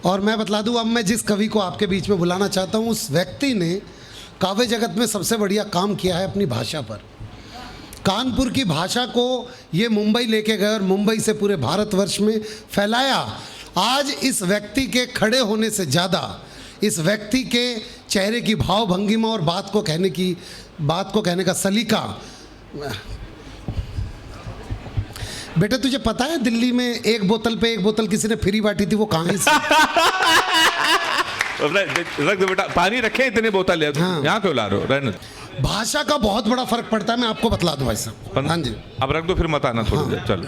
और मैं बतला दूं, अब मैं जिस कवि को आपके बीच में बुलाना चाहता हूं, उस व्यक्ति ने काव्य जगत में सबसे बढ़िया काम किया है अपनी भाषा पर। कानपुर की भाषा को ये मुंबई लेके गए और मुंबई से पूरे भारतवर्ष में फैलाया। आज इस व्यक्ति के खड़े होने से ज़्यादा इस व्यक्ति के चेहरे की भाव भंगिमा और बात को कहने का सलीका। बेटा तुझे पता है दिल्ली में एक बोतल पे एक बोतल किसी ने फ्री बांटी थी, वो कहाँ है? रख दो बेटा, पानी रखे इतने बोतल है। हाँ। यहाँ क्यों ला रहे हो? रहने दो। भाषा का बहुत बड़ा फर्क पड़ता है, मैं आपको बतला दूं भाई साहब। हाँ जी, अब रख दो, फिर मत आना थोड़ी देर। चलो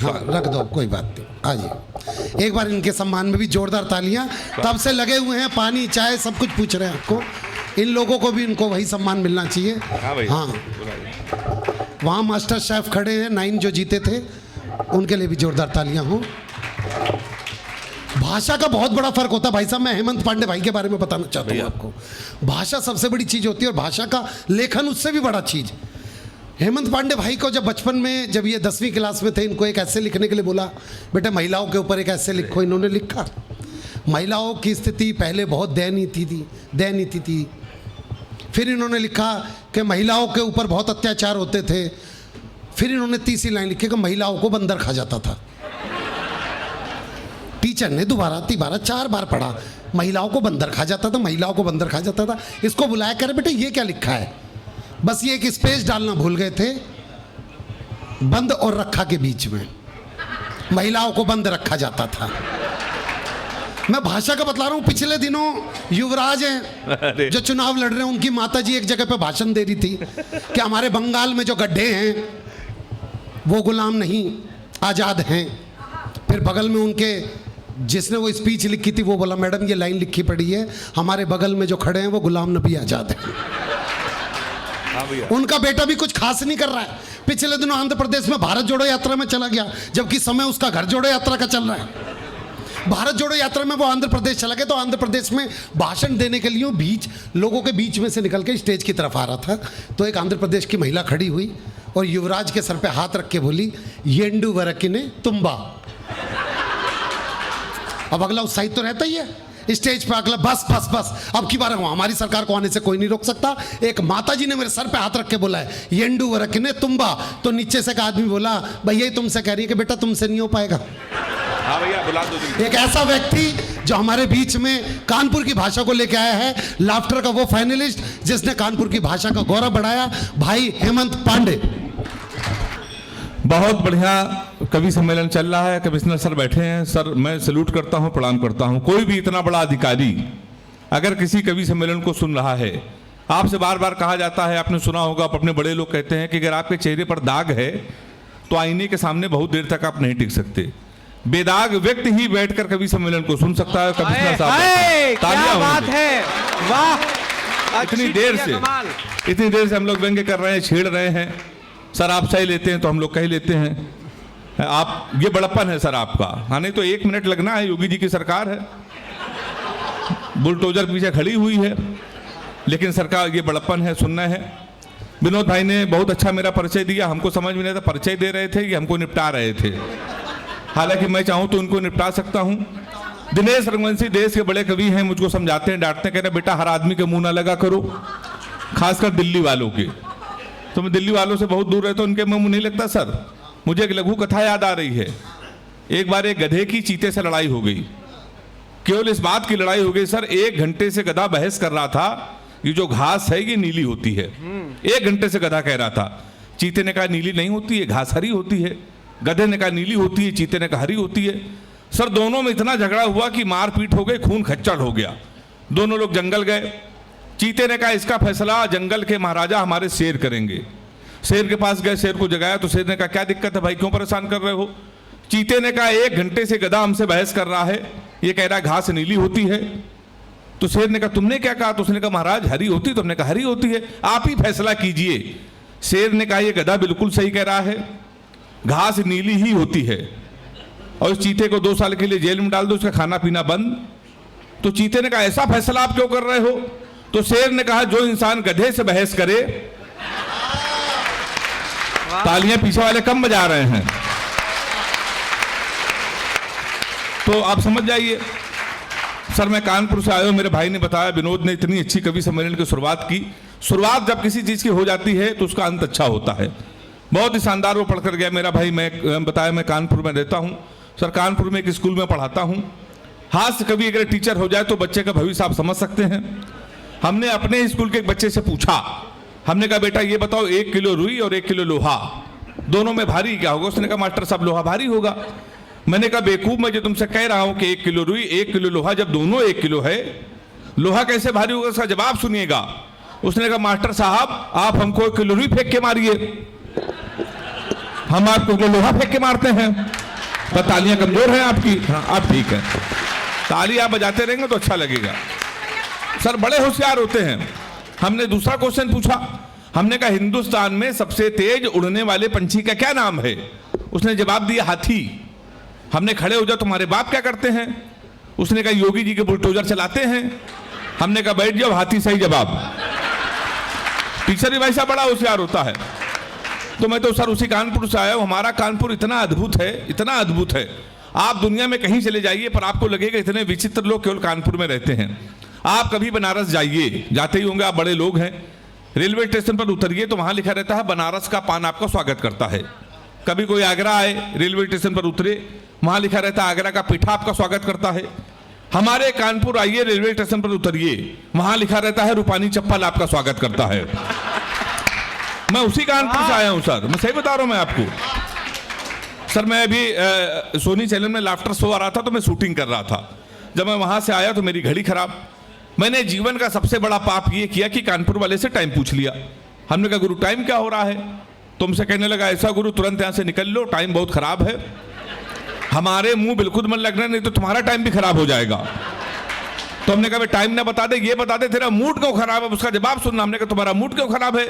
हाँ रख दो, कोई बात नहीं। आइए एक बार इनके सम्मान में भी जोरदार तालियां। तब से लगे हुए हैं, पानी चाय सब कुछ पूछ रहे हैं आपको। इन लोगों को भी इनको वही सम्मान मिलना चाहिए। हाँ भाई, हाँ वहाँ मास्टर शेफ खड़े हैं 9 जो जीते थे, उनके लिए भी जोरदार तालियां हो। भाषा का बहुत बड़ा फर्क होता है भाई साहब। मैं हेमंत पांडे भाई के बारे में बताना चाहता हूँ आपको। भाषा सबसे बड़ी चीज़ होती है और भाषा का लेखन उससे भी बड़ा चीज़। हेमंत पांडे भाई को जब बचपन में, जब ये 10वीं क्लास में थे, इनको एक ऐसे लिखने के लिए बोला, बेटा महिलाओं के ऊपर एक ऐसे लिखो। इन्होंने लिखा। महिलाओं की स्थिति पहले बहुत दयनीय थी। फिर इन्होंने लिखा कि महिलाओं के ऊपर बहुत अत्याचार होते थे। फिर इन्होंने तीसरी लाइन लिखी कि महिलाओं को बंदर खा जाता था। टीचर ने दोबारा 4 बार पढ़ा, महिलाओं को बंदर खा जाता था, महिलाओं को बंदर खा जाता था। इसको बुलाया करे, बेटे ये क्या लिखा है? बस ये एक स्पेस डालना भूल गए थे, बंद और रखा के बीच में महिलाओं को बंद रखा जाता था। मैं भाषा का बतला रहा हूँ। पिछले दिनों युवराज हैं जो चुनाव लड़ रहे हैं, उनकी माताजी एक जगह पे भाषण दे रही थी कि हमारे बंगाल में जो गड्ढे हैं वो गुलाम नहीं आज़ाद हैं। फिर बगल में उनके जिसने वो स्पीच लिखी थी वो बोला, मैडम ये लाइन लिखी पड़ी है, हमारे बगल में जो खड़े हैं वो गुलाम नबी आज़ाद हैं। उनका बेटा भी कुछ खास नहीं कर रहा है। पिछले दिनों आंध्र प्रदेश में भारत जोड़ो यात्रा में चला गया, जबकि समय उसका घर जोड़ो यात्रा का चल रहा है। भारत जोड़ो यात्रा में वो आंध्र प्रदेश चला गया, तो आंध्र प्रदेश में भाषण देने के लिए लोगों के बीच में से निकल के स्टेज की तरफ आ रहा था। तो एक आंध्र प्रदेश की महिला खड़ी हुई और युवराज के सर पे हाथ रख के बोली, येंडू वरकिने तुम्बा। अब अगला उत्साहित तो रहता ही है। स्टेज पे अगला बस अब की बार हमारी सरकार को आने से कोई नहीं रोक सकता। एक माताजी ने मेरे सर पे हाथ रख के बोला है, येंडू वरकिने तुम्बा। तो नीचे से एक आदमी बोला, भैया तुमसे कह रही है कि बेटा तुमसे नहीं हो पाएगा। हाँ भैया, बुला दो। एक ऐसा व्यक्ति जो हमारे बीच में कानपुर की भाषा को लेकर आया है, लाफ्टर का वो फाइनलिस्ट जिसने कानपुर की भाषा का गौरव बढ़ाया, भाई हेमंत पांडे। बहुत बढ़िया कवि सम्मेलन चल रहा है। कमिश्नर सर बैठे हैं। सर मैं सैल्यूट करता हूं, प्रणाम करता हूं। कोई भी इतना बड़ा अधिकारी अगर किसी कवि सम्मेलन को सुन रहा है, आपसे बार बार कहा जाता है, आपने सुना होगा, अपने बड़े लोग कहते हैं कि अगर आपके चेहरे पर दाग है तो आईने के सामने बहुत देर तक आप नहीं टिक सकते। बेदाग व्यक्ति ही बैठकर कवि सम्मेलन को सुन सकता है। कमिश्नर साहब क्या बात है, वाह। इतनी देर से हम लोग व्यंग्य कर रहे हैं, छेड़ रहे हैं। सर आप सही लेते हैं तो हम लोग कह लेते हैं। आप ये बड़प्पन है सर आपका। हाँ नहीं तो 1 मिनट लगना है, योगी जी की सरकार है, बुलडोजर पीछे खड़ी हुई है, लेकिन सरकार ये बड़प्पन है, सुनना है। विनोद भाई ने बहुत अच्छा मेरा परिचय दिया। हमको समझ में नहीं था परिचय दे रहे थे कि हमको निपटा रहे थे। हालांकि मैं चाहूँ तो उनको निपटा सकता हूँ। दिनेश रघुवंशी देश के बड़े कवि हैं, मुझको समझाते हैं, डांटते हैं, कहते हैं बेटा हर आदमी के मुंह ना लगा करो, खासकर दिल्ली वालों के। तो मैं दिल्ली वालों से बहुत दूर रहता हूँ, उनके मुंह नहीं लगता सर। मुझे एक लघु कथा याद आ रही है। एक बार एक गधे की चीते से लड़ाई हो गई। केवल इस बात की लड़ाई हो गई सर, 1 घंटे से गधा बहस कर रहा था ये जो घास है ये नीली होती है। 1 घंटे से गधा कह रहा था। चीते ने कहा नीली नहीं होती है, घास हरी होती है। गधे ने कहा नीली होती है, चीते ने कहा हरी होती है। सर दोनों में इतना झगड़ा हुआ कि मारपीट हो गई, खून खच्चड़ हो गया। दोनों लोग जंगल गए। चीते ने कहा इसका फैसला जंगल के महाराजा हमारे शेर करेंगे। शेर के पास गए, शेर को जगाया तो शेर ने कहा क्या दिक्कत है भाई, क्यों परेशान कर रहे हो? चीते ने कहा 1 घंटे से गधा हमसे बहस कर रहा है, ये कह रहा है घास नीली होती है। तो शेर ने कहा तुमने क्या कहा? तो उसने कहा महाराज हरी होती है। तुमने कहा हरी होती है, आप ही फैसला कीजिए। शेर ने कहा ये गधा बिल्कुल सही कह रहा है, घास नीली ही होती है, और इस चीते को 2 साल के लिए जेल में डाल दो, उसका खाना पीना बंद। तो चीते ने कहा ऐसा फैसला आप क्यों कर रहे हो? तो शेर ने कहा जो इंसान गधे से बहस करे, तालियां पीछे वाले कम बजा रहे हैं, तो आप समझ जाइए। सर मैं कानपुर से आया हूँ, मेरे भाई ने बताया विनोद ने इतनी अच्छी कवि सम्मेलन की शुरुआत की। शुरुआत जब किसी चीज़ की हो जाती है तो उसका अंत अच्छा होता है। बहुत ही शानदार वो पढ़कर गया मेरा भाई। मैं बताया मैं कानपुर में रहता हूँ सर, कानपुर में एक स्कूल में पढ़ाता हूँ। हास्य कवि अगर टीचर हो जाए तो बच्चे का भविष्य आप समझ सकते हैं। हमने अपने स्कूल के एक बच्चे से पूछा, हमने कहा बेटा ये बताओ 1 किलो रुई और 1 किलो लोहा दोनों में भारी क्या होगा? उसने कहा मास्टर साहब लोहा भारी होगा। मैंने कहा बेवकूफ, मैं जो तुमसे कह रहा हूं कि 1 किलो रुई 1 किलो लोहा, जब दोनों 1 किलो है लोहा कैसे भारी होगा? उसका जवाब सुनिएगा। उसने कहा मास्टर साहब आप हमको 1 किलो रुई फेंक के मारिए, हम आपको 1 किलो लोहा फेंक के मारते हैं। तो तालियां कमजोर हैं आपकी। हाँ आप ठीक है, ताली आप बजाते रहेंगे तो अच्छा लगेगा। सर बड़े होशियार होते हैं। हमने दूसरा क्वेश्चन पूछा, हमने कहा हिंदुस्तान में सबसे तेज उड़ने वाले पंछी का क्या नाम है? उसने जवाब दिया हाथी। हमने खड़े हो जाओ तुम्हारे बाप क्या करते हैं? उसने कहा योगी जी के बुलडोजर चलाते हैं। हमने कहा बैठ जाओ, हाथी सही जवाब। टीचर भी भाई साहब बड़ा होशियार होता है। तो मैं तो सर उसी कानपुर से आया हूँ। हमारा कानपुर इतना अद्भुत है, इतना अद्भुत है, आप दुनिया में कहीं चले जाइए पर आपको लगेगा इतने विचित्र लोग केवल कानपुर में रहते हैं। आप कभी बनारस जाइए, जाते ही होंगे आप, बड़े लोग हैं। रेलवे स्टेशन पर उतरिए तो वहां लिखा रहता है बनारस का पान आपका स्वागत करता है। कभी कोई आगरा आए, रेलवे स्टेशन पर उतरे, वहां लिखा रहता है आगरा का पीठा आपका स्वागत करता है। हमारे कानपुर आइए, रेलवे स्टेशन पर उतरिए, वहां लिखा रहता है रूपानी चप्पल आपका स्वागत करता है। मैं उसी कानपुर से आया हूं सर, मैं सही बता रहा हूं मैं आपको। सर मैं अभी सोनी चैनल में लाफ्टर शो आ रहा था तो मैं शूटिंग कर रहा था। जब मैं वहां से आया तो मेरी घड़ी खराब। मैंने जीवन का सबसे बड़ा पाप ये किया कि कानपुर वाले से टाइम पूछ लिया। हमने कहा गुरु टाइम क्या हो रहा है? तुमसे कहने लगा ऐसा गुरु तुरंत यहां से निकल लो, टाइम बहुत खराब है। हमारे मुंह बिल्कुल मन लगना, नहीं तो तुम्हारा टाइम भी खराब हो जाएगा। तो हमने कहा टाइम ना बता दे, ये बता दे तेरा मूड क्यों खराब है। उसका जवाब सुनना। हमने कहा तुम्हारा मूड क्यों खराब है?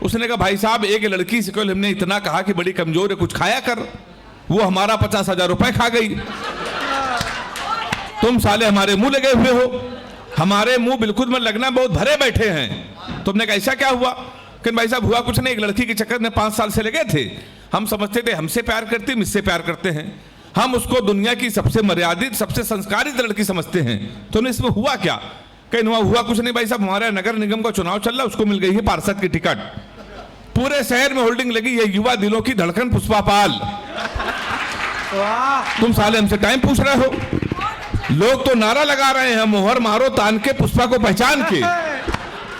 उसने कहा भाई साहब एक लड़की से कल हमने इतना कहा कि बड़ी कमजोर है, कुछ खाया कर, वो हमारा 50,000 रुपए खा गई। तुम साले हमारे मुंह लगे हुए हो, हमारे मुंह बिल्कुल मन लगना बहुत भरे बैठे हैं। तुमने कहा ऐसा क्या हुआ? कि भाई साहब हुआ कुछ नहीं, एक लड़की के चक्कर में 5 साल से लगे थे। हम समझते थे हमसे प्यार करती, मुझसे प्यार करते हैं, हम उसको दुनिया की सबसे मर्यादित सबसे संस्कारित लड़की समझते हैं। तो इसमें हुआ क्या? कहीं हुआ कुछ नहीं भाई साहब, हमारे नगर निगम का चुनाव चल रहा है, उसको मिल गई है पार्षद की टिकट। पूरे शहर में होल्डिंग लगी है युवा दिलों की धड़कन पुष्पा पाल। तुम साले हमसे टाइम पूछ रहे हो। लोग तो नारा लगा रहे हैं मोहर मारो तान के पुष्पा को पहचान के।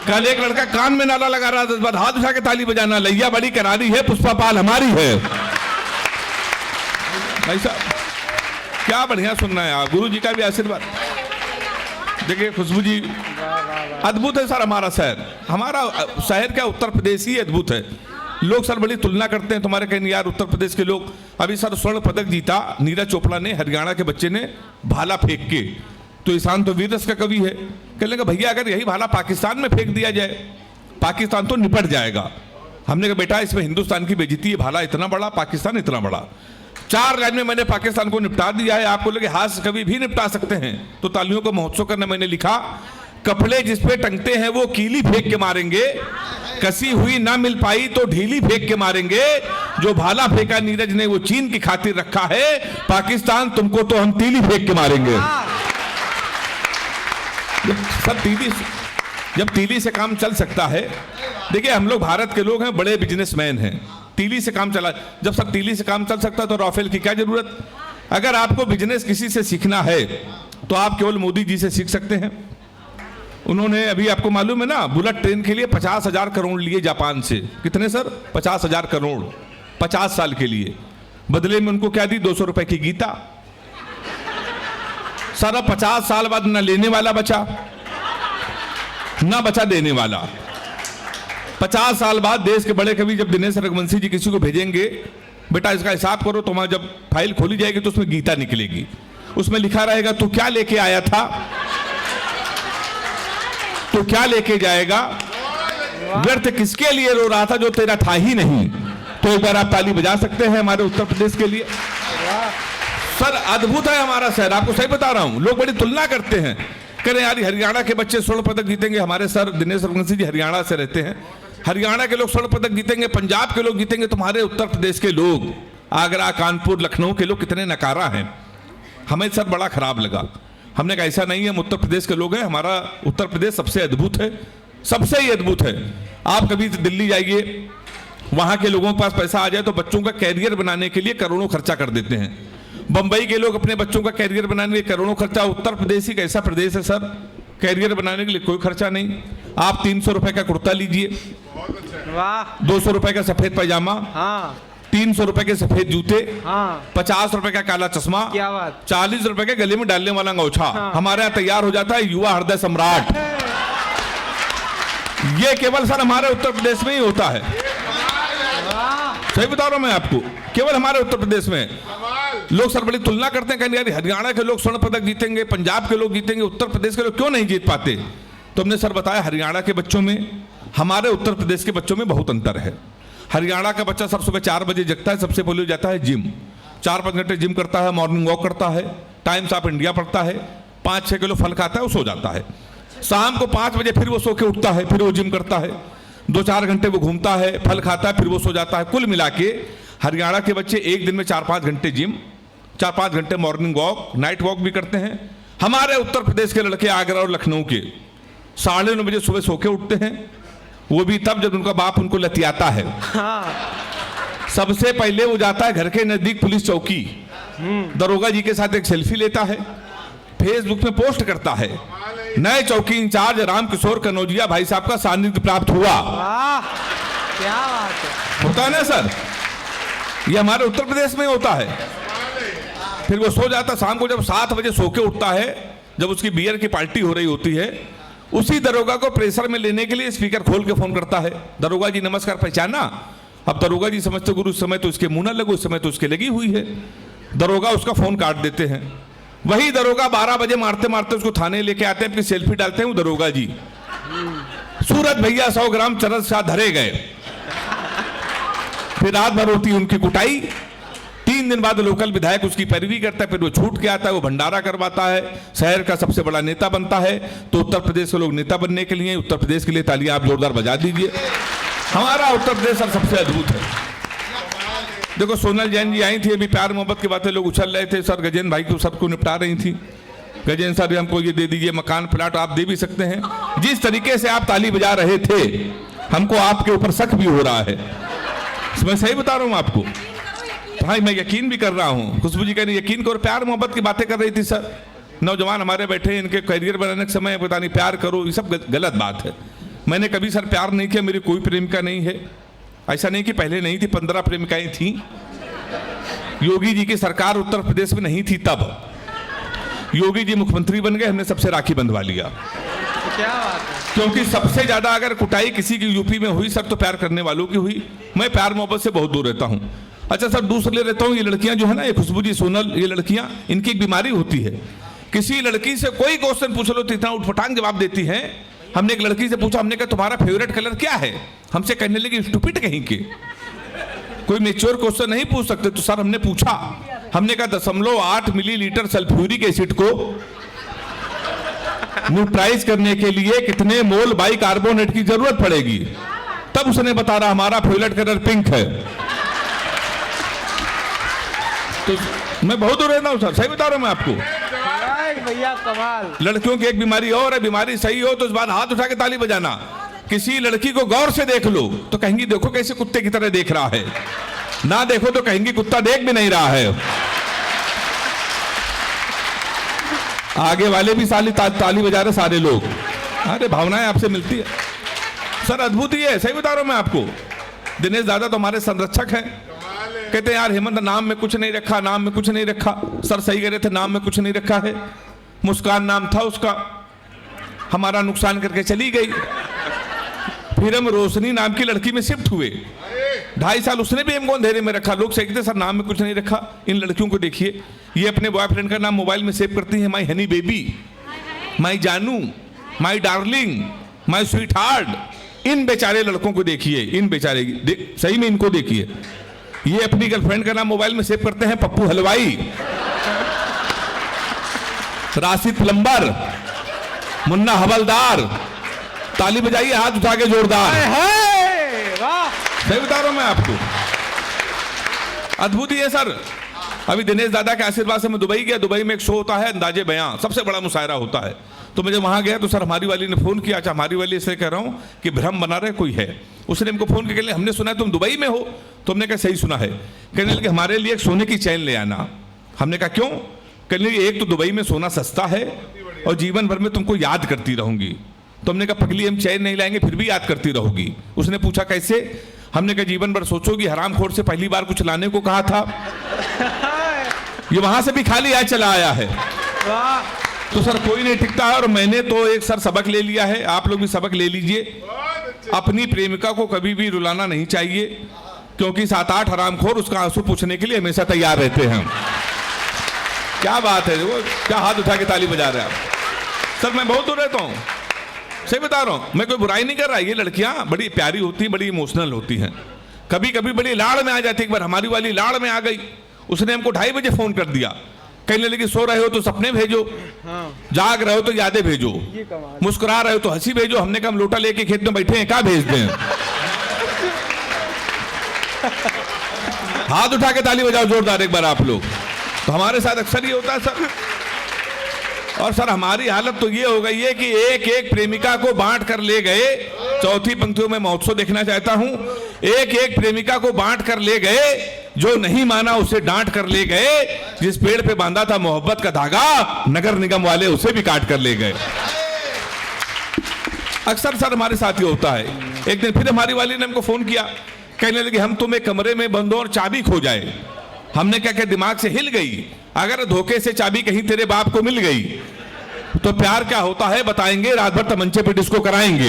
कल एक लड़का कान में नारा लगा रहा था, बाद हाथ उठा के ताली बजाना, लैया बड़ी करारी है, पुष्पा पाल हमारी है। भाई साहब क्या बढ़िया सुनना है, गुरु जी का भी आशीर्वाद। देखिए खुशबू जी अद्भुत है सर हमारा शहर। हमारा शहर क्या उत्तर प्रदेश ही अद्भुत है। लोग सर बड़ी तुलना करते हैं तुम्हारे, कहीं यार उत्तर प्रदेश के लोग। अभी सर स्वर्ण पदक जीता नीरज चोपड़ा ने, हरियाणा के बच्चे ने भाला फेंक के। तो ईशान तो वीर रस का कवि है। कहने लगा भैया अगर यही भाला पाकिस्तान में फेंक दिया जाए, पाकिस्तान तो निपट जाएगा। हमने कहा बेटा इसमें हिंदुस्तान की बेइज्जती है, भाला इतना बड़ा, पाकिस्तान इतना बड़ा। 4 लाइन में मैंने पाकिस्तान को निपटा दिया है। आपको लगे हाथ कभी भी निपटा सकते हैं तो तालियों को महोत्सव करने मैंने लिखा, कपड़े जिस पे टंगते हैं वो कीली फेंक के मारेंगे, कसी हुई ना मिल पाई तो ढीली फेंक के मारेंगे। जो भाला फेंका नीरज ने वो चीन की खातिर रखा है, पाकिस्तान तुमको तो हम तीली फेंक के मारेंगे। जब तीली से काम चल सकता है। देखिए हम लोग भारत के लोग हैं, बड़े बिजनेसमैन हैं, तीली से काम चला। जब सब तीली से काम चल सकता है तो राफेल की क्या जरूरत? अगर आपको बिजनेस किसी से सीखना है तो आप केवल मोदी जी से सीख सकते हैं। उन्होंने अभी आपको मालूम है ना, बुलेट ट्रेन के लिए 50,000 करोड़ लिए जापान से। कितने सर? 50,000 करोड़ 50 साल के लिए। बदले में उनको क्या दी? 200 रुपए की गीता। सारा 50 साल बाद ना लेने वाला बचा ना बचा देने वाला। 50 साल बाद देश के बड़े कवि जब दिनेश रघुवंशी जी किसी को भेजेंगे, बेटा इसका हिसाब करो, तुम्हारा जब फाइल खोली जाएगी तो उसमें गीता निकलेगी। उसमें लिखा रहेगा तू क्या लेके आया था, तो क्या लेके जाएगा, व्यर्थ किसके लिए रो रहा था जो तेरा था ही नहीं। तो एक बार आप ताली बजा सकते हैं हमारे उत्तर प्रदेश के लिए। सर अद्भुत है हमारा शहर, आपको सही बता रहा हूं। लोग बड़ी तुलना करते हैं, कह रहे यार हरियाणा के बच्चे स्वर्ण पदक जीतेंगे। हमारे सर दिनेश रघुवंशी जी हरियाणा से रहते हैं, हरियाणा के लोग स्वर्ण पदक जीतेंगे, पंजाब के लोग जीतेंगे। तुम्हारे उत्तर प्रदेश के लोग, आगरा, कानपुर, लखनऊ के लोग कितने नकारा हैं। हमें सर बड़ा खराब लगा। हमने कहा ऐसा नहीं है, हम उत्तर प्रदेश के लोग हैं, हमारा उत्तर प्रदेश सबसे अद्भुत है, सबसे ही अद्भुत है। आप कभी दिल्ली जाइए, वहां के लोगों के पास पैसा आ जाए तो बच्चों का कैरियर बनाने के लिए करोड़ों खर्चा कर देते हैं। बंबई के लोग अपने बच्चों का कैरियर बनाने के लिए करोड़ों खर्चा। उत्तर प्रदेश ही कैसा प्रदेश है सर, कैरियर बनाने के लिए कोई खर्चा नहीं। आप 300 रुपए का कुर्ता लीजिए, वाह, 200 रुपए का सफेद पैजामा, हाँ 300 रुपए के सफेद जूते, हाँ, 50 रुपए का काला चश्मा, क्या बात, 40 रुपए के गले में डालने वाला अंगोछा, हमारे यहाँ तैयार हो जाता है युवा हृदय सम्राट। ये केवल सर हमारे उत्तर प्रदेश में ही होता है, सही बता रहा हूं मैं आपको, केवल हमारे उत्तर प्रदेश में। लोग सर बड़ी तुलना करते हैं, कहते हैं हरियाणा के लोग स्वर्ण पदक जीतेंगे, पंजाब के लोग जीतेंगे, उत्तर प्रदेश के लोग क्यों नहीं जीत पाते। तो हमने सर बताया हरियाणा के बच्चों में, हमारे उत्तर प्रदेश के बच्चों में बहुत अंतर है। हरियाणा का बच्चा सर सुबह 4 बजे जगता है, सबसे पहले जाता है जिम, 4-5 घंटे जिम करता है, मॉर्निंग वॉक करता है, टाइम्स ऑफ इंडिया पढ़ता है, 5-6 किलो फल खाता है, वो सो जाता है। शाम को 5 बजे फिर वो सो के उठता है, फिर वो जिम करता है, 2-4 घंटे वो घूमता है, फल खाता है, फिर वो सो जाता है। कुल मिला के हरियाणा के बच्चे एक दिन में 4-5 घंटे जिम, 4-5 घंटे मॉर्निंग वॉक, नाइट वॉक भी करते हैं। हमारे उत्तर प्रदेश के लड़के आगरा और लखनऊ के 9:30 बजे सुबह सो के उठते हैं, वो भी तब जब उनका बाप उनको लतियाता है। हाँ, सबसे पहले वो जाता है घर के नजदीक पुलिस चौकी, दरोगा जी के साथ एक सेल्फी लेता है, फेसबुक में पोस्ट करता है, नए चौकी इंचार्ज रामकिशोर कनौजिया भाई साहब का सानिध्य प्राप्त हुआ। वाह, क्या बात है, होता है ना सर, ये हमारे उत्तर प्रदेश में होता है। फिर वो सो जाता, शाम को जब 7 बजे सो के उठता है, जब उसकी बियर की पार्टी हो रही होती है, उसी दरोगा को प्रेशर में लेने के लिए स्पीकर खोल के फोन करता है, दरोगा जी नमस्कार, पहचाना। अब दरोगा जी समझते गुरु, उस समय तो उसके मुंह न लगो, उस समय तो उसके लगी हुई है। दरोगा उसका फोन काट देते हैं। वही दरोगा 12 बजे मारते मारते उसको थाने लेके आते हैं, अपनी सेल्फी डालते हैं, वो दरोगा जी, सूरज भैया 100 ग्राम चरस शाह धरे गए। फिर रात भर होती उनकी कुटाई, 3 दिन बाद लोकल विधायक उसकी पैरवी करता है, फिर वो छूट के आता है, वो भंडारा करवाता है, शहर का सबसे बड़ा नेता बनता है। तो उत्तर प्रदेश के लोग नेता बनने के लिए, उत्तर प्रदेश के लिए तालियां आप जोरदार बजा दीजिए। हमारा उत्तर प्रदेश सर सबसे अद्भुत है। देखो सोनल जैन जी आई थी, अभी प्यार मोहब्बत की बातें लोग उछल रहे थे, सर गजेंद्र भाई को सबको निपटा रही थी, गजेंद्र सर हमको ये दे दीजिए, मकान प्लाट आप दे भी सकते हैं। जिस तरीके से आप ताली बजा रहे थे, हमको आपके ऊपर शक भी हो रहा है, मैं सही बता रहा हूँ आपको भाई, मैं यकीन भी कर रहा हूँ। खुशबू जी कहने यकीन करो, प्यार मोहब्बत की बातें कर रही थी सर, नौजवान हमारे बैठे, इनके करियर बनाने के समय पता नहीं प्यार करो, ये सब गलत बात है। मैंने कभी सर प्यार नहीं किया, मेरी कोई प्रेमिका नहीं है, ऐसा नहीं कि पहले नहीं थी, 15 प्रेमिकाएं थी। योगी जी की सरकार उत्तर प्रदेश में नहीं थी, तब योगी जी मुख्यमंत्री बन गए, हमने सबसे राखी बंधवा लिया। क्या बात है, क्योंकि सबसे ज्यादा अगर कुटाई किसी की यूपी में हुई सर, तो प्यार करने वालों की हुई। मैं प्यार मोहब्बत से बहुत दूर रहता हूं। अच्छा सर, दूसरे रहता हूं, ये लड़कियां जो है ना, ये खुशबू जी, सोनल, ये लड़कियां, इनकी एक बीमारी होती है, किसी लड़की से कोई क्वेश्चन पूछ लो तो इतना उठपटांग जवाब देती हैं। हमने एक लड़की से पूछा, हमने कहा तुम्हारा फेवरेट कलर क्या है, हमसे कहने लगी स्टूपिड कहीं के, कोई मेच्योर क्वेश्चन नहीं पूछ सकते। तो सर हमने पूछा, हमने कहा 0.8 मिलीलीटर सल्फ्यूरिक एसिड को न्यूट्राइज करने के लिए कितने मोल बाइकार्बोनेट की जरूरत पड़ेगी। तब उसने बता रहा हमारा फेवरेट कलर पिंक है। तो मैं बहुत दूर रहता हूं सर, सही बता रहा हूं मैं आपको। भैया कमाल। लड़कियों की एक बीमारी और है, बीमारी सही हो तो इस बार हाथ उठा के ताली बजाना। किसी लड़की को गौर से देख लो तो कहेंगी देखो कैसे कुत्ते की तरह देख रहा है, ना देखो तो कहेंगी कुत्ता देख भी नहीं रहा है। आगे वाले भी ताली बजा रहे सारे लोग। अरे भावनाएं आपसे मिलती है सर, अद्भुत ही है, सही बता रहा हूं मैं आपको। दिनेश दादा तो हमारे संरक्षक हैं, कहते हैं यार हेमंत नाम में कुछ नहीं रखा, नाम में कुछ नहीं रखा। सर सही कह रहे थे, नाम में कुछ नहीं रखा है। मुस्कान नाम था उसका, हमारा नुकसान करके चली गई। फिर हम रोशनी नाम की लड़की में शिफ्ट हुए, 2.5 साल उसने भी हमको अंधेरे में रखा। लोग कहते सर नाम में कुछ नहीं रखा। इन लड़कियों को देखिए, ये अपने बॉयफ्रेंड का नाम मोबाइल में सेव करती है, माई हनी बेबी, माई जानू, my darling, my sweetheart. इन बेचारे लड़कों को देखिए, इन बेचारे सही में इनको देखिए, ये अपनी गर्लफ्रेंड का नाम मोबाइल में सेव करते हैं पप्पू हलवाई, राशिद प्लम्बर, मुन्ना हवलदार। ताली बजाइए हाथ उठा के जोरदार। वाह, सही बता रहा हूं मैं आपको, अद्भुत ही है सर। अभी दिनेश दादा के आशीर्वाद से मैं दुबई गया। दुबई में एक शो होता है अंदाजे बयां, सबसे बड़ा मुशायरा होता है। तो मैं जब वहाँ गया तो सर हमारी वाली ने फ़ोन किया। अच्छा हमारी वाली इसलिए कह रहा हूँ कि भ्रम बना रहे कोई है। उसने हमको फ़ोन करके हमने सुना है तुम दुबई में हो। तो हमने कहा सही सुना है। कहने लगे हमारे लिए एक सोने की चैन ले आना। हमने कहा क्यों? कहने लगे एक तो दुबई में सोना सस्ता है और जीवन भर में तुमको याद करती रहूंगी। तो हमने कहा पगली हम चैन नहीं लाएंगे फिर भी याद करती रहोगी। उसने पूछा कैसे? हमने कहा जीवन भर सोचोगी हरामखोर से पहली बार कुछ लाने को कहा था, ये वहां से भी खाली आज चला आया है। वाह तो सर कोई नहीं टिकता है। और मैंने तो एक सर सबक ले लिया है, आप लोग भी सबक ले लीजिए। अपनी प्रेमिका को कभी भी रुलाना नहीं चाहिए, क्योंकि 7-8 हरामखोर उसका आंसू पूछने के लिए हमेशा तैयार रहते हैं। क्या बात है, वो क्या हाथ उठा के ताली बजा रहे हैं आप। सर मैं बहुत दूर रहता हूँ, सही बता रहा हूँ, मैं कोई बुराई नहीं कर रहा। ये लड़कियां बड़ी प्यारी होती हैं, बड़ी इमोशनल होती हैं, कभी कभी बड़ी लाड़ में आ जाती है। एक बार हमारी वाली लाड़ में आ गई। उसने हमको 2:30 बजे फोन कर दिया। कहने लगी सो रहे हो तो सपने भेजो, जाग रहे हो तो यादें भेजो, मुस्कुरा रहे हो तो हंसी भेजो। हमने कहा हम लोटा लेके खेत में बैठे हैं, क्या भेज दें? हाथ उठा के ताली बजाओ जोरदार एक बार आप लोग। तो हमारे साथ अक्सर ये होता है सर। और सर हमारी हालत तो ये हो गई है कि एक एक प्रेमिका को बांट कर ले गए। चौथी पंक्तियों में महोत्सव देखना चाहता हूं। एक एक प्रेमिका को बांट कर ले गए, जो नहीं माना उसे डांट कर ले गए। जिस पेड़ पे बांधा था मोहब्बत का धागा, नगर निगम वाले उसे भी काट कर ले गए। अक्सर सर हमारे साथ ही होता है। एक दिन फिर हमारी वाली ने हमको फोन किया। कहने लगी हम तुम्हें कमरे में बंद हो और चाबी खो जाए। हमने क्या क्या दिमाग से हिल गई। अगर धोखे से चाबी कहीं तेरे बाप को मिल गई तो प्यार क्या होता है बताएंगे, रात भर तमंचे पे डिस्को कराएंगे।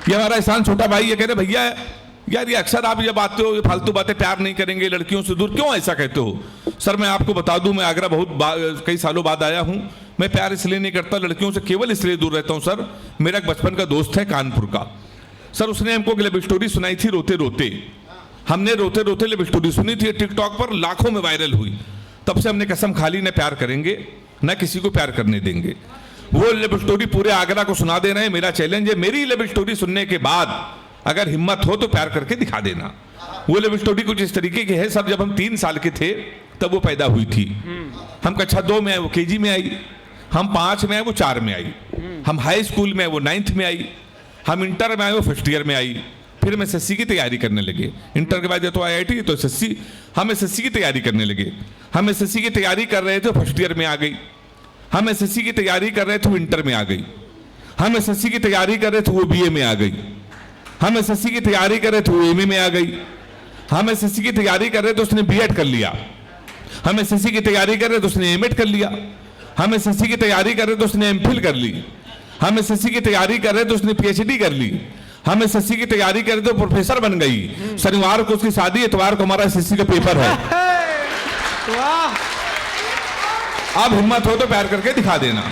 ये हमारा एहसान छोटा भाई ये कह रहे भैया यार ये अक्सर आप जब आते हो ये फालतू बातें, प्यार नहीं करेंगे, लड़कियों से दूर, क्यों ऐसा कहते हो? सर मैं आपको बता दूं, मैं आगरा कई सालों बाद आया हूं। मैं प्यार इसलिए नहीं करता, लड़कियों से केवल इसलिए दूर रहता हूं सर। मेरा एक बचपन का दोस्त है कानपुर का सर, उसने हमको लव स्टोरी सुनाई थी रोते रोते। हमने रोते रोते लव स्टोरी सुनी थी, टिकटॉक पर लाखों में वायरल हुई। तब से हमने कसम खा ली न प्यार करेंगे न किसी को प्यार करने देंगे। वो लव स्टोरी पूरे आगरा को सुना दे रहे हैं। मेरा चैलेंज है, मेरी लव स्टोरी सुनने के बाद अगर हिम्मत हो तो प्यार करके दिखा देना। वो लव स्टोरी कुछ इस तरीके की है सर, जब हम 3 साल के थे तब वो पैदा हुई थी। हम कक्षा 2 में आए, वो केजी में आई। हम 5 में आए, वो 4 में आई। हम हाई स्कूल में आए, वो 9th में आई। हम इंटर में आए, वो 1st ईयर में आई। फिर हम SSC की तैयारी करने लगे। इंटर के बाद तो IIT, तो SSC। हम SSC की तैयारी करने लगे। हम SSC की तैयारी कर रहे थे, 1st ईयर में आ गई। हम SSC की तैयारी कर रहे थे, वो इंटर में आ गई। हम SSC की तैयारी कर रहे थे, वो BA में आ गई। हम SSC की तैयारी कर रहे थे, वो MA में आ गई। हम SSC की तैयारी कर रहे थे, उसने B.Ed कर लिया। हम SSC की तैयारी कर रहे थे, उसने M.Ed कर लिया। हम SSC की तैयारी कर रहे थे, उसने M.Phil कर ली। हम SSC की तैयारी कर रहे थे, उसने PhD कर ली। हम SSC की तैयारी कर रहे थे, प्रोफेसर बन गई। शनिवार को उसकी शादी, इतवार को हमारा SSC का पेपर है। वाह अब हिम्मत हो तो प्यार करके दिखा देना।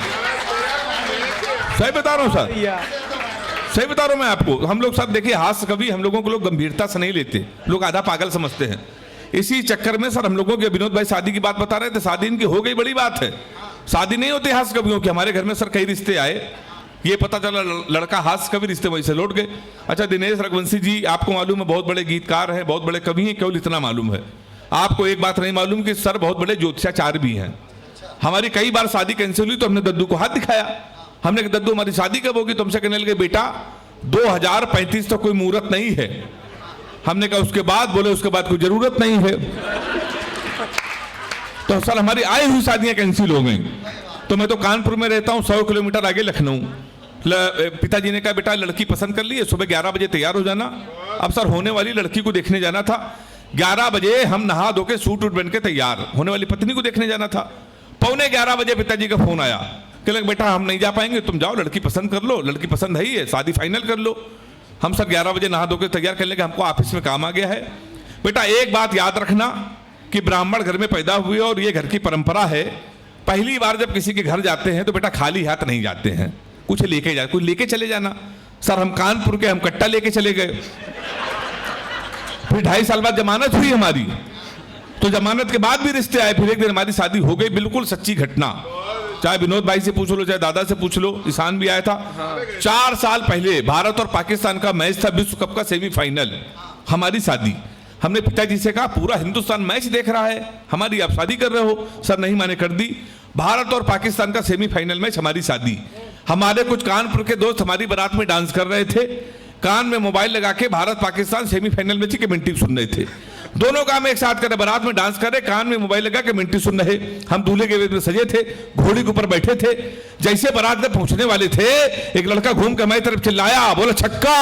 सही बता रहा हूं सर, सही बता रहा हूं मैं आपको। हम लोग सर देखिए, हास्य कभी हम लोगों को लोग गंभीरता से नहीं लेते, लोग आधा पागल समझते हैं। इसी चक्कर में सर हम लोगों के, विनोद भाई शादी की बात बता रहे थे, शादी इनकी हो गई, बड़ी बात है। शादी नहीं होती हास्य कवियों की। हमारे घर में सर कई रिश्ते आए, ये पता चला लड़का हास्य कवि, रिश्ते वहीं से लौट गए। अच्छा दिनेश रघुवंशी जी आपको मालूम है बहुत बड़े गीतकार हैं, बहुत बड़े कवि हैं, केवल इतना मालूम है। आपको एक बात नहीं मालूम कि सर बहुत बड़े ज्योतिषाचार्य भी हैं। हमारी कई बार शादी कैंसिल हुई तो हमने दद्दू को हाथ दिखाया। हमने कहा दद्दू हमारी शादी कब होगी? तुमसे कहने लगे बेटा 2035 तक कोई मुहूर्त नहीं है। हमने कहा उसके बाद? बोले उसके बाद कोई जरूरत नहीं है। तो सर हमारी आई हुई शादियां कैंसिल हो गई। तो मैं तो कानपुर में रहता हूं, 100 किलोमीटर आगे लखनऊ। पिताजी ने कहा बेटा लड़की पसंद कर ली है, सुबह 11 बजे तैयार हो जाना। अब सर होने वाली लड़की को देखने जाना था। 11 बजे हम नहा धो के सूट वूट बन के तैयार, होने वाली पत्नी को देखने जाना था। 11:15 बजे पिताजी का फोन आया, कहने बेटा हम नहीं जा पाएंगे, तुम जाओ, लड़की पसंद कर लो, लड़की पसंद है ही है, शादी फाइनल कर लो। हम सर 11 बजे नहा धो के तैयार कर लेंगे, हमको ऑफिस में काम आ गया है। बेटा एक बात याद रखना कि ब्राह्मण घर में पैदा हुए और ये घर की परंपरा है, पहली बार जब किसी के घर जाते हैं तो बेटा खाली हाथ नहीं जाते हैं, कुछ लेके जाए, कुछ लेके चले जाना। सर हम कानपुर के, हम कट्टा लेके चले गए। फिर 2.5 साल बाद जमानत हुई हमारी, तो जमानत के बाद भी रिश्ते आए। फिर एक दिन हमारी शादी हो गई, बिल्कुल सच्ची घटना। चाहे विनोद भाई से पूछ लो, चाहे दादा से पूछ लो, ईशान भी आया था। 4 साल पहले भारत और पाकिस्तान का मैच था, विश्व कप का सेमीफाइनल, हमारी शादी। हमने पिताजी से कहा पूरा हिंदुस्तान मैच देख रहा है, हमारी आप शादी कर रहे हो। सर नहीं माने, कर दी। भारत और पाकिस्तान का सेमीफाइनल मैच, हमारी शादी। हमारे कुछ कानपुर के दोस्त हमारी बारात में डांस कर रहे थे, कान में मोबाइल लगा के भारत पाकिस्तान सेमीफाइनल मैच की कमेंट्री सुन रहे थे। दोनों काम एक साथ करे, बारात में डांस करे, कान में मोबाइल लगा के कमेंट्री सुन रहे। हम दूल्हे के वेश में सजे थे, घोड़ी के ऊपर बैठे थे। जैसे बारात में पहुंचने वाले थे, एक लड़का घूम के हमारी तरफ चिल्लाया, बोला छक्का।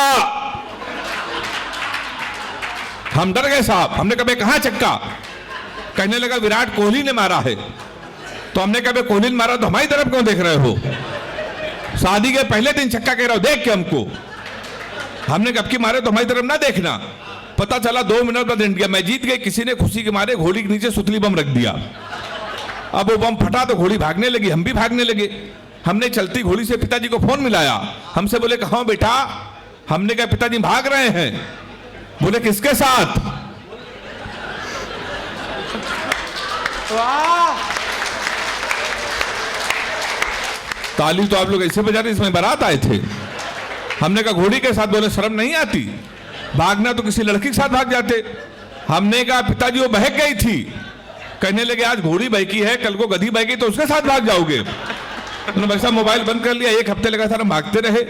हम डर गए साहब। हमने कहा कहां छक्का? कहने लगा विराट कोहली ने मारा है। तो हमने कहा कोहली ने मारा तो हमारी तरफ क्यों देख रहे हो? शादी के पहले दिन छक्का कह रहा हो, देख के हमको। हमने कब की मारे तो हमारी तरफ ना देखना। पता चला 2 मिनट बाद इंडिया मैं जीत गई। किसी ने खुशी के मारे घोड़ी के नीचे सुतली बम रख दिया। अब वो बम फटा तो घोड़ी भागने लगी, हम भी भागने लगे। हमने चलती घोड़ी से पिताजी को फोन मिलाया। हमसे बोले कहाँ बेटा? हमने कहा पिताजी भाग रहे हैं। बोले किसके साथ? वाह! ताली तो आप लोग ऐसे बजा रहे इसमें बारात आए थे। हमने कहा घोड़ी के साथ। बोले शर्म नहीं आती? भागना तो किसी लड़की के साथ भाग जाते। हमने कहा पिताजी वो बहक गई थी। कहने लगे आज घोड़ी बहकी है, कल को गधी बहकी तो उसके साथ भाग जाओगे। उन्होंने भाई साहब मोबाइल बंद कर लिया। 1 हफ्ते लगा, हम भागते रहे।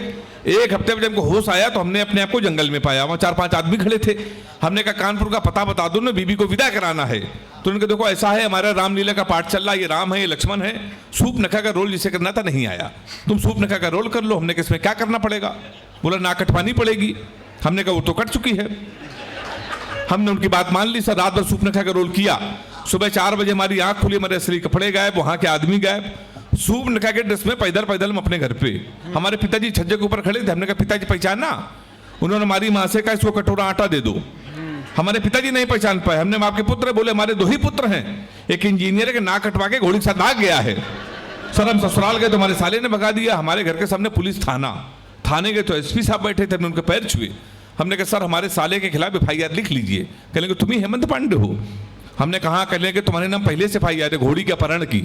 1 हफ्ते में जब हमको होश आया तो हमने अपने आप को जंगल में पाया। वहाँ 4-5 आदमी खड़े थे। हमने कहा कानपुर का पता बता दो ना, बीबी को विदा कराना है। तो उन्होंने कहा देखो ऐसा है, हमारा रामलीला का पाठ चल रहा है, ये राम है, ये लक्ष्मण है। सूप नखा का रोल जिसे करना था नहीं आया, तुम सूप नखा का रोल कर लो। हमने कहा इसमें क्या करना पड़ेगा? बोला नाक कटवानी पड़ेगी। हमने कहा वो तो कट चुकी है। हमने उनकी बात मान ली। सर रात भर सूप नखा का रोल किया। सुबह 4 बजे हमारी आंख खुली, हमारे असली कपड़े गायब, वहां के आदमी गायब। सूप नखा के ड्रेस में पैदल पैदल हम अपने घर पे। हमारे पिताजी छज्जे के ऊपर खड़े थे। हमने कहा पिताजी पहचाना? उन्होंने हमारी माँ से कहा इसको कटोरा आटा दे दो। हमारे पिताजी नहीं पहचान पाए। हमने आपके पुत्र? बोले हमारे 2 ही पुत्र हैं, एक इंजीनियर के नाक कटवा के घोड़ी के साथ भाग गया है। सर हम ससुराल गए तो हमारे साले ने भगा दिया। हमारे घर के सामने पुलिस थाने गए तो एसपी साहब बैठे थे, हमने उनके पैर छुए। हमने कहा सर हमारे साले के खिलाफ FIR लिख लीजिए। कहने तुम ही हेमंत पांडे हो? हमने कहा कहने के तुम्हारे नाम पहले से FIR है, घोड़ी के अपहरण की।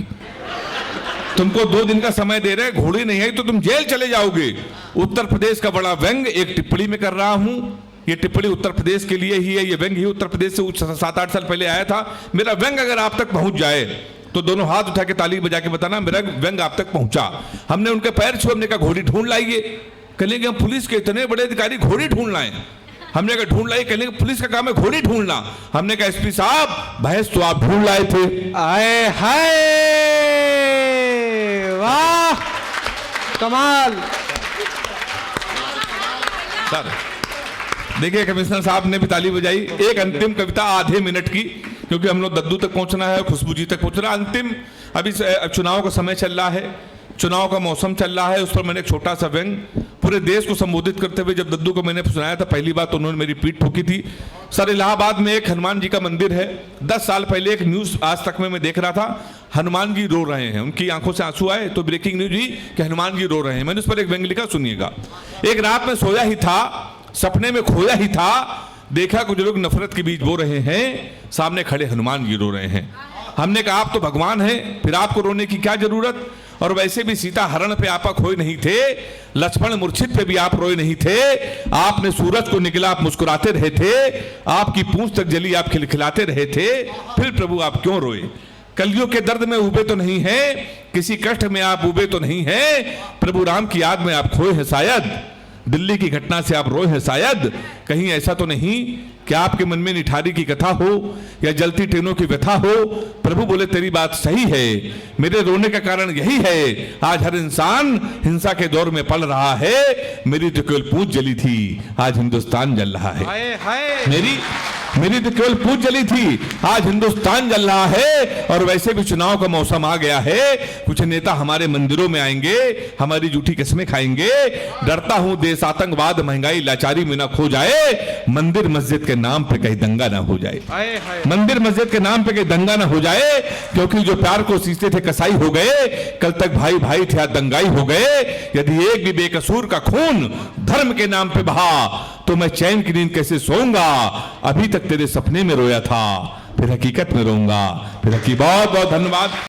तुमको 2 दिन का समय दे रहे, घोड़ी नहीं आई तो तुम जेल चले जाओगे। उत्तर प्रदेश का बड़ा व्यंग एक टिप्पणी में कर रहा हूं। ये टिप्पणी उत्तर प्रदेश के लिए ही है, ये व्यंग ही उत्तर प्रदेश से 7-8 साल पहले आया था। मेरा व्यंग अगर आप तक पहुंच जाए तो दोनों हाथ उठा के ताली बजा के बताना मेरा व्यंग आप तक पहुंचा। हमने उनके पैर छुए। हमने कहा घोड़ी ढूंढ लाइए। कहने हम पुलिस के इतने बड़े अधिकारी घोड़ी ढूंढ लाए? हमने कहा ढूंढ लाई। कहने पुलिस का काम है घोड़ी ढूंढना। हमने कहा एसपी साहब भैंस तो आप ढूंढ लाए थे। आए हाय, वाह कमाल। सर देखिए कमिश्नर साहब ने भी ताली बजाई। एक अंतिम कविता आधे मिनट की, क्योंकि हम लोग दद्दू तक पहुंचना है, खुशबू जी तक पहुंचना। अंतिम अभी चुनाव का समय चल रहा है, चुनाव का मौसम चल रहा है। उस पर मैंने एक छोटा सा व्यंग पूरे देश को संबोधित करते हुए जब दद्दू को मैंने सुनाया था पहली बात तो उन्होंने मेरी पीठ ठोकी थी। सर इलाहाबाद में एक हनुमान जी का मंदिर है। 10 साल पहले एक न्यूज आज तक में मैं देख रहा था, हनुमान जी रो रहे हैं। उनकी आंखों से आंसू आए तो ब्रेकिंग न्यूज ही कि हनुमान जी रो रहे हैं। मैंने उस पर एक व्यंग लिखा, सुनिएगा। एक रात में सोया ही था, सपने में खोया ही था, देखा कुछ लोग नफरत के बीज बो रहे हैं, सामने खड़े हनुमान जी रो रहे हैं। हमने कहा आप तो भगवान हैं, फिर आपको रोने की क्या जरूरत? और वैसे भी सीता हरण पे आपा खोए नहीं थे, लक्ष्मण मूर्छित पे भी आप रोए नहीं थे। आपने सूरज को निकला आप मुस्कुराते रहे थे, आपकी पूंछ तक जली आप खिलखिलाते रहे थे, फिर प्रभु आप क्यों रोए? कलियुग के दर्द में उबे तो नहीं है, किसी कष्ट में आप उबे तो नहीं है, प्रभु राम की याद में आप खोए हैं शायद, दिल्ली की घटना से आप रोए हैं शायद। कहीं ऐसा तो नहीं कि आपके मन में निठारी की कथा हो या जलती ट्रेनों की व्यथा हो? प्रभु बोले तेरी बात सही है, मेरे रोने का कारण यही है, आज हर इंसान हिंसा के दौर में पल रहा है, मेरी तो केवल पूंछ जली थी, आज हिंदुस्तान जल रहा है। हाय हाय। मेरी तो केवल पूंछ जली थी, आज हिंदुस्तान जल रहा है। और वैसे भी चुनाव का मौसम आ गया है, कुछ नेता हमारे मंदिरों में आएंगे, हमारी झूठी कस्में खाएंगे। डरता हूं देश आतंकवाद महंगाई लाचारी में ना खो जाए, मंदिर मस्जिद के नाम पे कहीं दंगा ना हो जाए। हाय हाय। मंदिर मस्जिद के नाम पे कहीं दंगा ना हो जाए, क्योंकि जो प्यार को सींचते थे कसाई हो गए, कल तक भाई भाई थे आज दंगाई हो गए। यदि एक भी बेकसूर का खून धर्म के नाम पे बहा तो मैं चैन की नींद कैसे सोऊंगा? अभी तक तेरे सपने में रोया था, फिर हकीकत में रोऊंगा। फिर बहुत बहुत धन्यवाद।